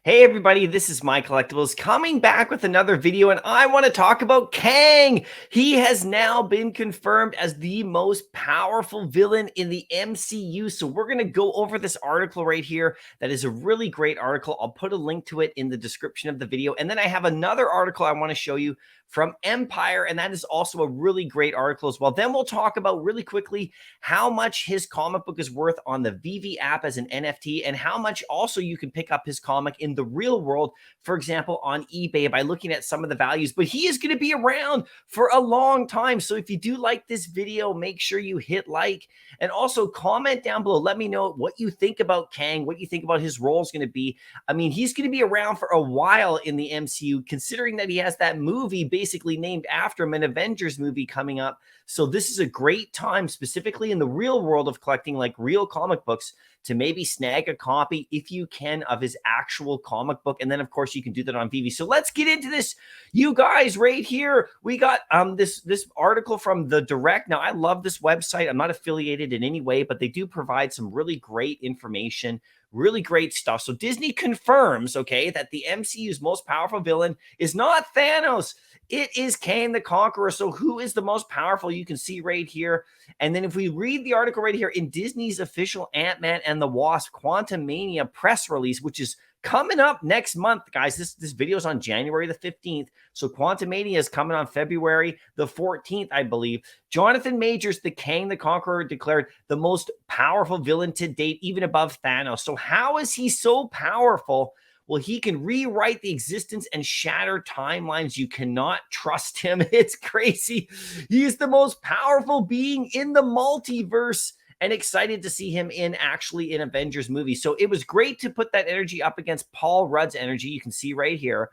Hey everybody, this is MyCollectables coming back with another video, and I want to talk about Kang. He has now been confirmed as the most powerful villain in the MCU. So we're going to go over this article right here. That is a really great article. I'll put a link to it in the description of the video. And then I have another article I want to show you from Empire, and that is also a really great article as well. Then we'll talk about really quickly how much his comic book is worth on the Veve app as an NFT, and how much also you can pick up his comic in the real world, for example, on eBay by looking at some of the values. But he is going to be around for a long time. So if you do like this video, make sure you hit like, and also comment down below. Let me know what you think about Kang, what you think about his role is going to be. I mean, he's going to be around for a while in the MCU, considering that he has that movie basically named after him, an Avengers movie coming up. So this is a great time, specifically in the real world of collecting like real comic books, to maybe snag a copy if you can of his actual comic book. And then of course you can do that on Veve. So let's get into this, you guys. Right here we got this article from The Direct. Now I love this website. I'm not affiliated in any way, but they do provide some really great information, really great stuff. So Disney confirms, okay, that the MCU's most powerful villain is not Thanos. It is Kang the Conqueror. So who is the most powerful? You can see right here. And then if we read the article right here, in Disney's official Ant-Man and the Wasp Quantumania press release, which is coming up next month, guys. This video is on January the 15th. So Quantumania is coming on February the 14th, I believe. Jonathan Majors, the Kang the Conqueror, declared the most powerful villain to date, even above Thanos. So how is he so powerful? Well, he can rewrite the existence and shatter timelines. You cannot trust him. It's crazy. He is the most powerful being in the multiverse, and excited to see him in actually an Avengers movie. So it was great to put that energy up against Paul Rudd's energy. You can see right here.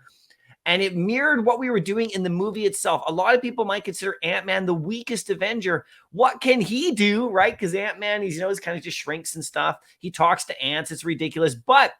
And it mirrored what we were doing in the movie itself. A lot of people might consider Ant-Man the weakest Avenger. What can he do, right? Because Ant-Man, he's kind of just shrinks and stuff. He talks to ants. It's ridiculous. But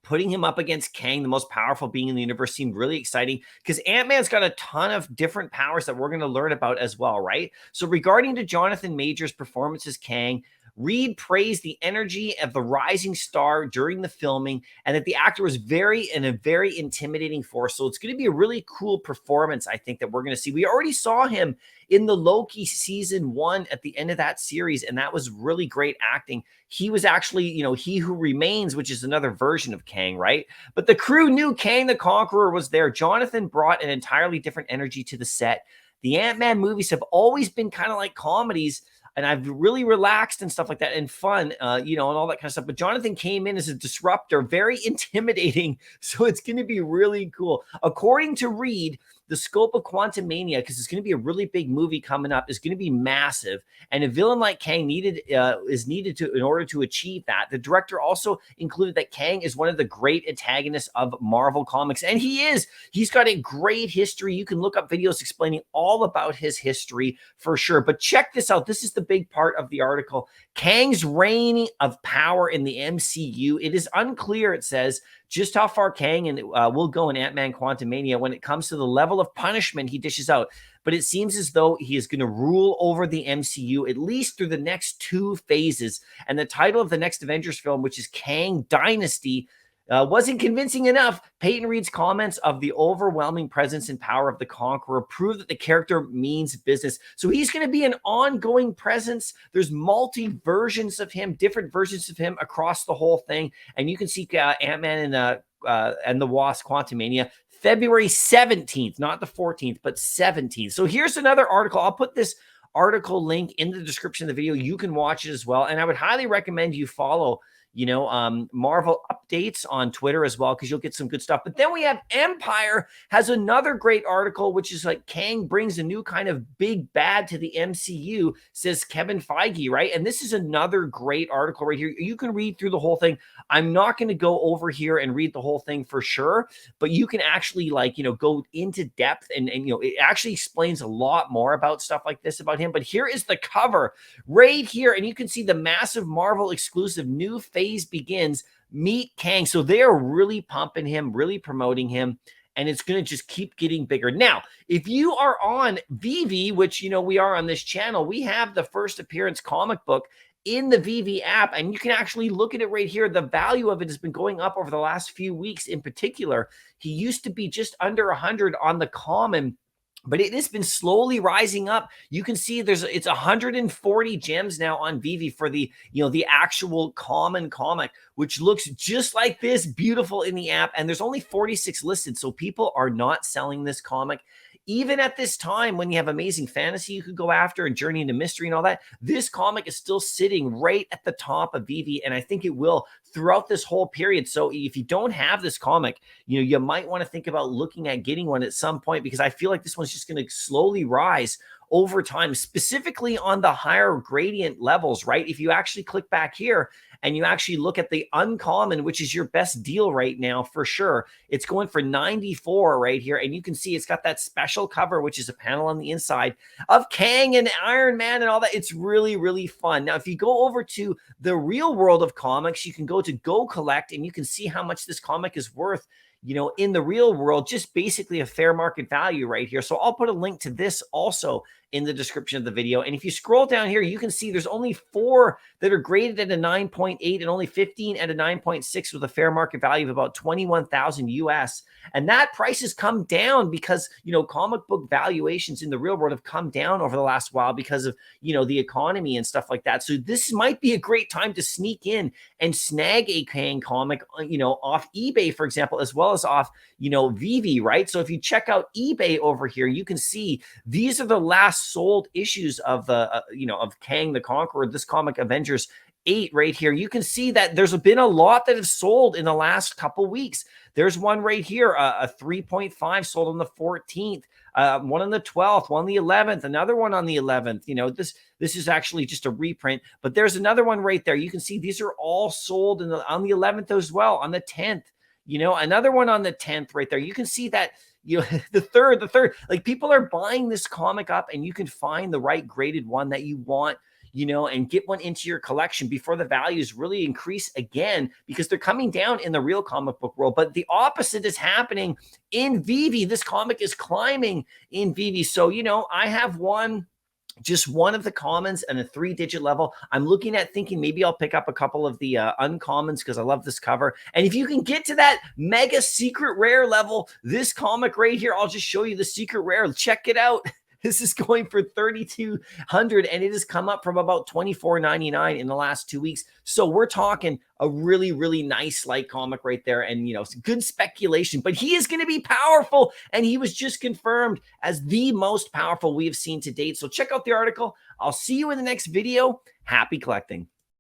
putting him up against Kang, the most powerful being in the universe, seemed really exciting because Ant-Man's got a ton of different powers that we're going to learn about as well, right? So regarding to Jonathan Majors' performance as Kang, Reed praised the energy of the rising star during the filming, and that the actor was very intimidating force. So it's going to be a really cool performance, I think, that we're going to see. We already saw him in the Loki season 1 at the end of that series, and that was really great acting. He was actually, He Who Remains, which is another version of Kang, right? But the crew knew Kang the Conqueror was there. Jonathan brought an entirely different energy to the set. The Ant-Man movies have always been kind of like comedies, and I've really relaxed and stuff like that, and fun, and all that kind of stuff. But Jonathan came in as a disruptor, very intimidating. So it's going to be really cool. According to Reed, the scope of Quantumania, because it's going to be a really big movie coming up, is going to be massive, and a villain like Kang is needed in order to achieve that. The director also included that Kang is one of the great antagonists of Marvel Comics, and he is. He's got a great history. You can look up videos explaining all about his history for sure. But check this out. This is the big part of the article. Kang's reign of power in the MCU. It is unclear, it says, just how far Kang will go in Ant-Man Quantumania when it comes to the level of punishment he dishes out. But it seems as though he is going to rule over the MCU at least through the next 2 phases. And the title of the next Avengers film, which is Kang Dynasty, wasn't convincing enough. Peyton Reed's comments of the overwhelming presence and power of the Conqueror prove that the character means business. So he's going to be an ongoing presence. There's multi-versions of him, different versions of him across the whole thing. And you can see Ant-Man and the Wasp Quantumania February 17th, not the 14th, but 17th. So here's another article. I'll put this article link in the description of the video. You can watch it as well. And I would highly recommend you follow Marvel updates on Twitter as well, because you'll get some good stuff. But then we have Empire has another great article, which is like Kang brings a new kind of big bad to the MCU, says Kevin Feige, right? And this is another great article right here. You can read through the whole thing. I'm not going to go over here and read the whole thing for sure, but you can actually go into depth and it actually explains a lot more about stuff like this about him. But here is the cover right here, and you can see the massive Marvel exclusive new phase begins. Meet Kang. So they are really pumping him, really promoting him. and it's going to just keep getting bigger. Now, if you are on Veve, which we are on this channel, we have the first appearance comic book in the Veve app, and you can actually look at it right here. The value of it has been going up over the last few weeks. In particular, he used to be just under 100 on the common, but it has been slowly rising up. You can see it's 140 gems now on Veve for the the actual common comic, which looks just like this, beautiful in the app. And there's only 46 listed, so people are not selling this comic. Even at this time, when you have Amazing Fantasy you could go after and Journey into Mystery and all that, this comic is still sitting right at the top of Veve, and I think it will throughout this whole period. So if you don't have this comic, you might want to think about looking at getting one at some point, because I feel like this one's just going to slowly rise over time, specifically on the higher gradient levels, right? If you actually click back here and you actually look at the uncommon, which is your best deal right now for sure, it's going for 94 right here. And you can see it's got that special cover, which is a panel on the inside of Kang and Iron Man and all that. It's really, really fun. Now, if you go over to the real world of comics, you can go to Go Collect and you can see how much this comic is worth in the real world, just basically a fair market value right here. So I'll put a link to this also in the description of the video. And if you scroll down here, you can see there's only 4 that are graded at a 9.8 and only 15 at a 9.6 with a fair market value of about 21,000 US. And that price has come down because, comic book valuations in the real world have come down over the last while because of, the economy and stuff like that. So this might be a great time to sneak in and snag a Kang comic, off eBay, for example, as well as off, Veve, right? So if you check out eBay over here, you can see these are the last sold issues of the, of Kang the Conqueror, this comic Avengers 8 right here. You can see that there's been a lot that have sold in the last couple weeks. There's one right here, a 3.5 sold on the 14th, one on the 12th, one on the 11th, another one on the 11th. This is actually just a reprint, but there's another one right there. You can see these are all sold on the 11th as well, on the 10th, another one on the 10th right there. You can see that the third, like people are buying this comic up, and you can find the right graded one that you want, and get one into your collection before the values really increase again, because they're coming down in the real comic book world. But the opposite is happening in Veve. This comic is climbing in Veve. So, I have just one of the commons and a 3-digit level. I'm looking at thinking maybe I'll pick up a couple of the uncommons because I love this cover. And if you can get to that mega secret rare level, this comic right here, I'll just show you the secret rare. Check it out. This is going for 3,200, and it has come up from about 24.99 in the last 2 weeks. So we're talking a really, really nice light comic right there, and good speculation. But he is going to be powerful, and he was just confirmed as the most powerful we have seen to date. So check out the article. I'll see you in the next video. Happy collecting.